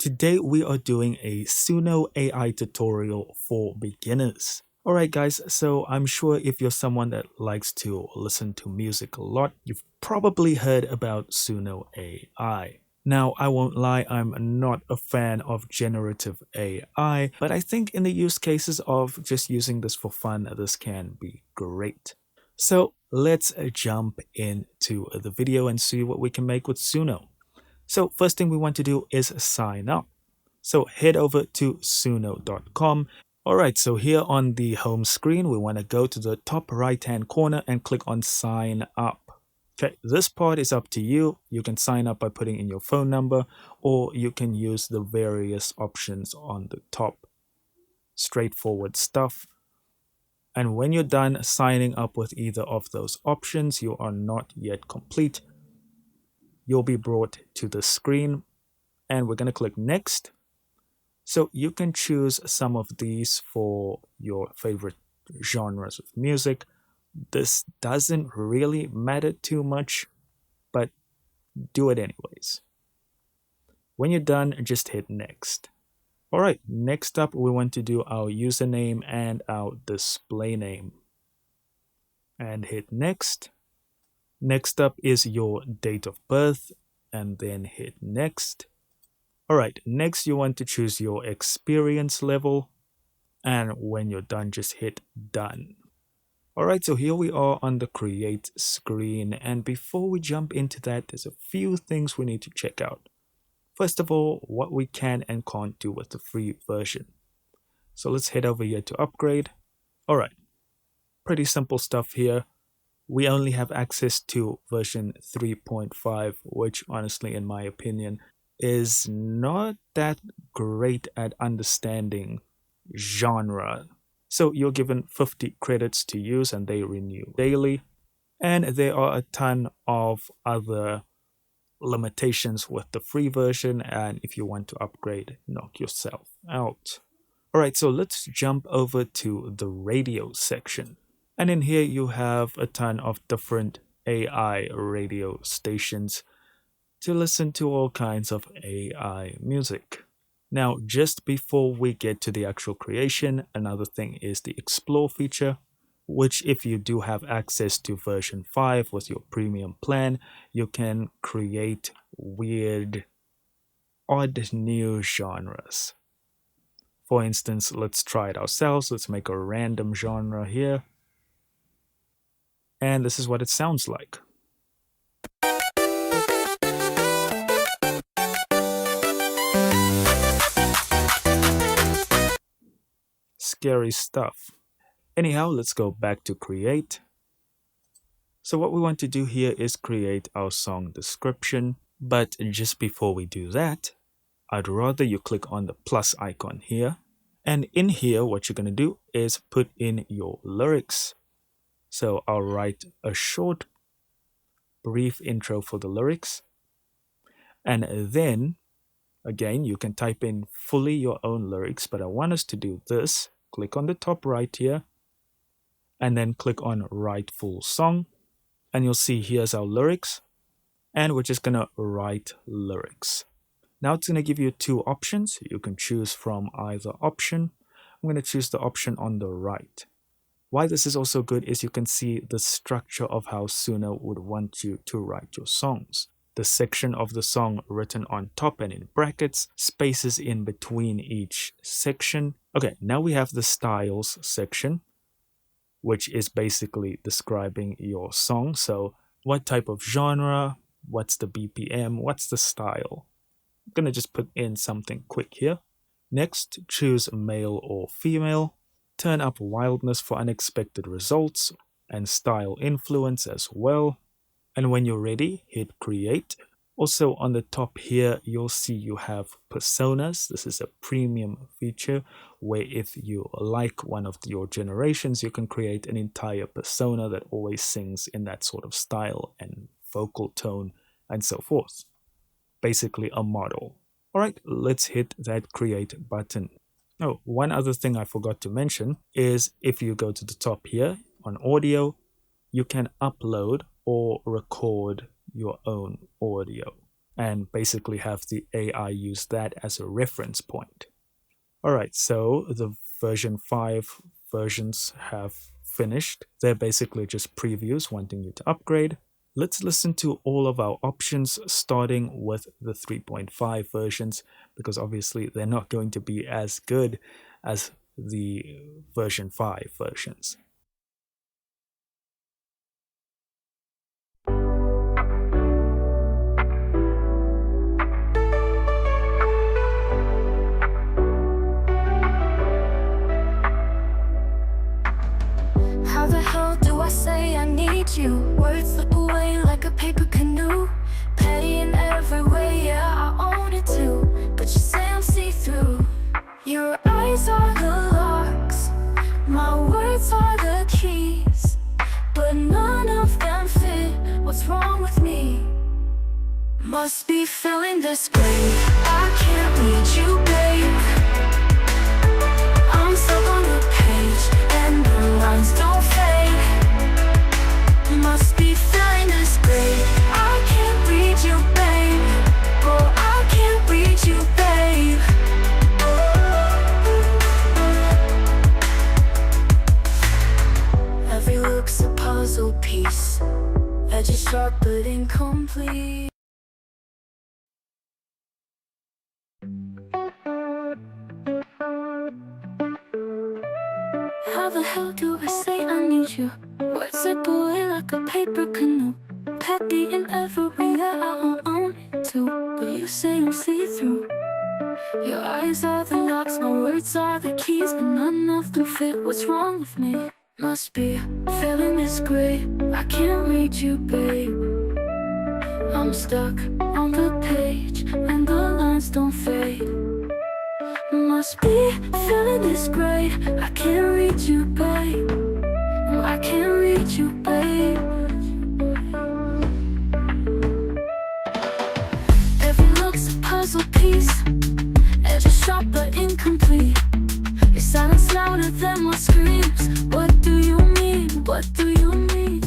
today we are doing a Suno AI tutorial for beginners. Alright guys, so I'm sure if you're someone that likes to listen to music a lot, you've probably heard about Suno AI. Now, I won't lie, I'm not a fan of generative AI, but I think in the use cases of just using this for fun, this can be great. So let's jump into the video and see what we can make with Suno. So first thing we want to do is sign up. So head over to suno.com. Alright, so here on the home screen, we want to go to the top right hand corner and click on sign up. Okay, this part is up to you. You can sign up by putting in your phone number, or you can use the various options on the top. Straightforward stuff. And when you're done signing up with either of those options, you are not yet complete. You'll be brought to the screen and we're going to click next. So you can choose some of these for your favorite genres of music. This doesn't really matter too much, but do it anyways. When you're done, just hit next. All right, next up, we want to do our username and our display name. And hit next. Next up is your date of birth, and then hit next. All right, next you want to choose your experience level, and when you're done, just hit done. All right, so here we are on the create screen, and before we jump into that, there's a few things we need to check out. First of all, what we can and can't do with the free version. So let's head over here to upgrade. All right, pretty simple stuff here. We only have access to version 3.5, which honestly, in my opinion, is not that great at understanding genre. So you're given 50 credits to use and they renew daily. And there are a ton of other limitations with the free version, and if you want to upgrade, knock yourself out. Alright, so let's jump over to the radio section. And in here you have a ton of different AI radio stations to listen to all kinds of AI music. Now, just before we get to the actual creation, another thing is the explore feature, which if you do have access to version 5 with your premium plan, you can create weird, odd new genres. For instance, let's try it ourselves. Let's make a random genre here. And this is what it sounds like. Scary stuff. Anyhow, let's go back to create. So what we want to do here is create our song description. But just before we do that, I'd rather you click on the plus icon here. And in here, what you're going to do is put in your lyrics. So I'll write a short, brief intro for the lyrics. And then, again, you can type in fully your own lyrics, but I want us to do this. Click on the top right here, and then click on write full song. And you'll see here's our lyrics. And we're just going to write lyrics. Now it's going to give you two options. You can choose from either option. I'm going to choose the option on the right. Why this is also good is you can see the structure of how Suno would want you to write your songs. The section of the song written on top and in brackets, spaces in between each section. Okay, now we have the styles section, which is basically describing your song. So what type of genre, what's the BPM, what's the style. I'm going to just put in something quick here. Next, choose male or female. Turn up wildness for unexpected results and style influence as well. And when you're ready, hit create. Also on the top here, you'll see you have personas. This is a premium feature where if you like one of your generations, you can create an entire persona that always sings in that sort of style and vocal tone and so forth. Basically a model. All right, let's hit that create button. Oh, one other thing I forgot to mention is if you go to the top here on audio, you can upload or record your own audio. and basically have the AI use that as a reference point. All right, so the version 5 versions have finished. They're basically just previews wanting you to upgrade. Let's listen to all of our options starting with the 3.5 versions because obviously they're not going to be as good as the version 5 versions. How the hell do I say I need you? Words slip away like a paper canoe. Petty in every way, yeah, I own it too. But you say I'm see-through. Your eyes are the locks, my words are the keys, but none of them fit. What's wrong with me? Must be feeling this great. I can't read you, babe. I'm stuck on the page and the lines don't fade. Must be feeling this great. I can't read you, babe. Oh, I can't read you, babe. Every look's a puzzle piece, edges sharp but incomplete. How the hell do I say I need you? Words slip away like a paper canoe. Petty in every way, yeah, I own it too. But you say I'm see-through. Your eyes are the locks, my words are the keys, but none of them fit. What's wrong with me? Must be feeling this great. I can't read you, babe. I'm stuck on the page and the lines don't fade. Must be feeling this great. I can't read you, babe. No, I can't read you, babe. Every look's a puzzle piece, edges sharp but incomplete. Your silence louder than my screams. What do you mean? What do you mean?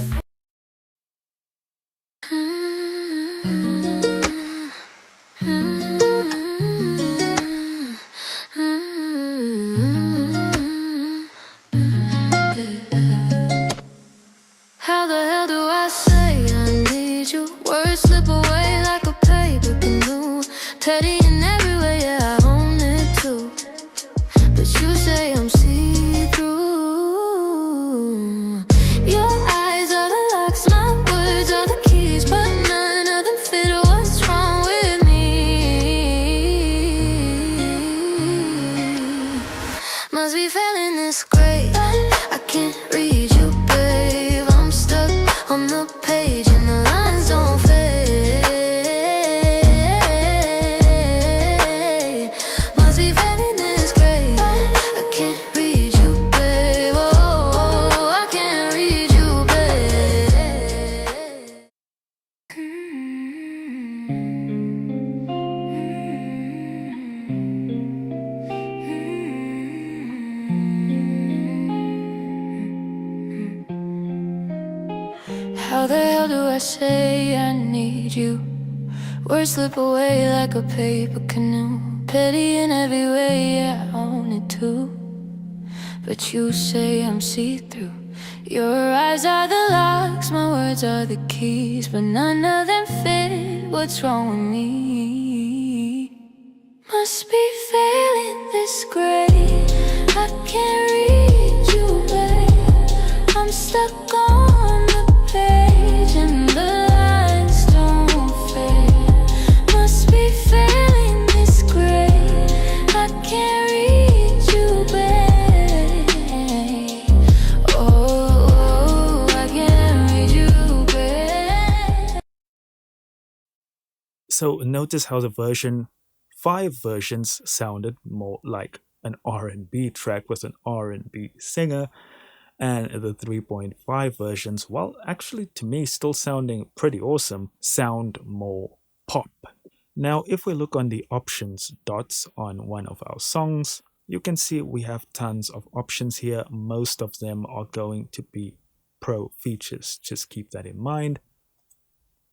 How the hell do I say I need you? Words slip away like a paper canoe. Petty in every way, yeah, I own it too. But you say I'm see-through. Your eyes are the locks, my words are the keys, but none of them fit. What's wrong with me? Must be feeling this great. I can't read you, babe. I'm stuck on the page and the lines don't fade. Must be feeling this great. I can't read you, babe. Oh, I can't read you, babe. How the hell do I say I need you? Words slip away like a paper canoe. Petty in every way, yeah, I own it too. But you say I'm see-through. Your eyes are the locks, my words are the keys, but none of them fit. What's wrong with me? Must be feeling this great. I can't read you, babe. I'm stuck on the page and the lines don't fade. Must be feeling this great. I can't read you, babe. Oh, I can't read you, babe. So notice how the version 5 versions sounded more like an R&B track with an R&B singer, and the 3.5 versions, well, actually to me still sounding pretty awesome, sound more pop. Now if we look on the options dots on one of our songs, you can see we have tons of options here. Most of them are going to be pro features, just keep that in mind.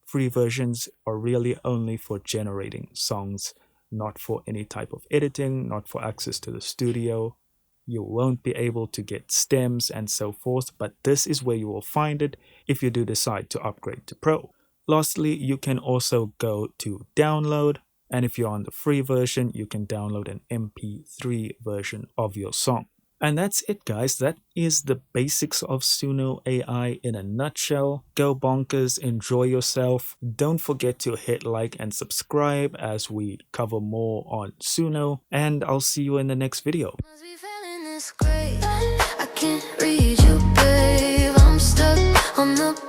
free versions are really only for generating songs, not for any type of editing, not for access to the studio. You won't be able to get stems and so forth, but this is where you will find it if you do decide to upgrade to Pro. Lastly, you can also go to download, and if you're on the free version, you can download an MP3 version of your song. And that's it, guys. That is the basics of Suno AI in a nutshell. Go bonkers, enjoy yourself. Don't forget to hit like and subscribe as we cover more on Suno. And I'll see you in the next video. Must be feeling this great. I can't read you, babe. I'm stuck on the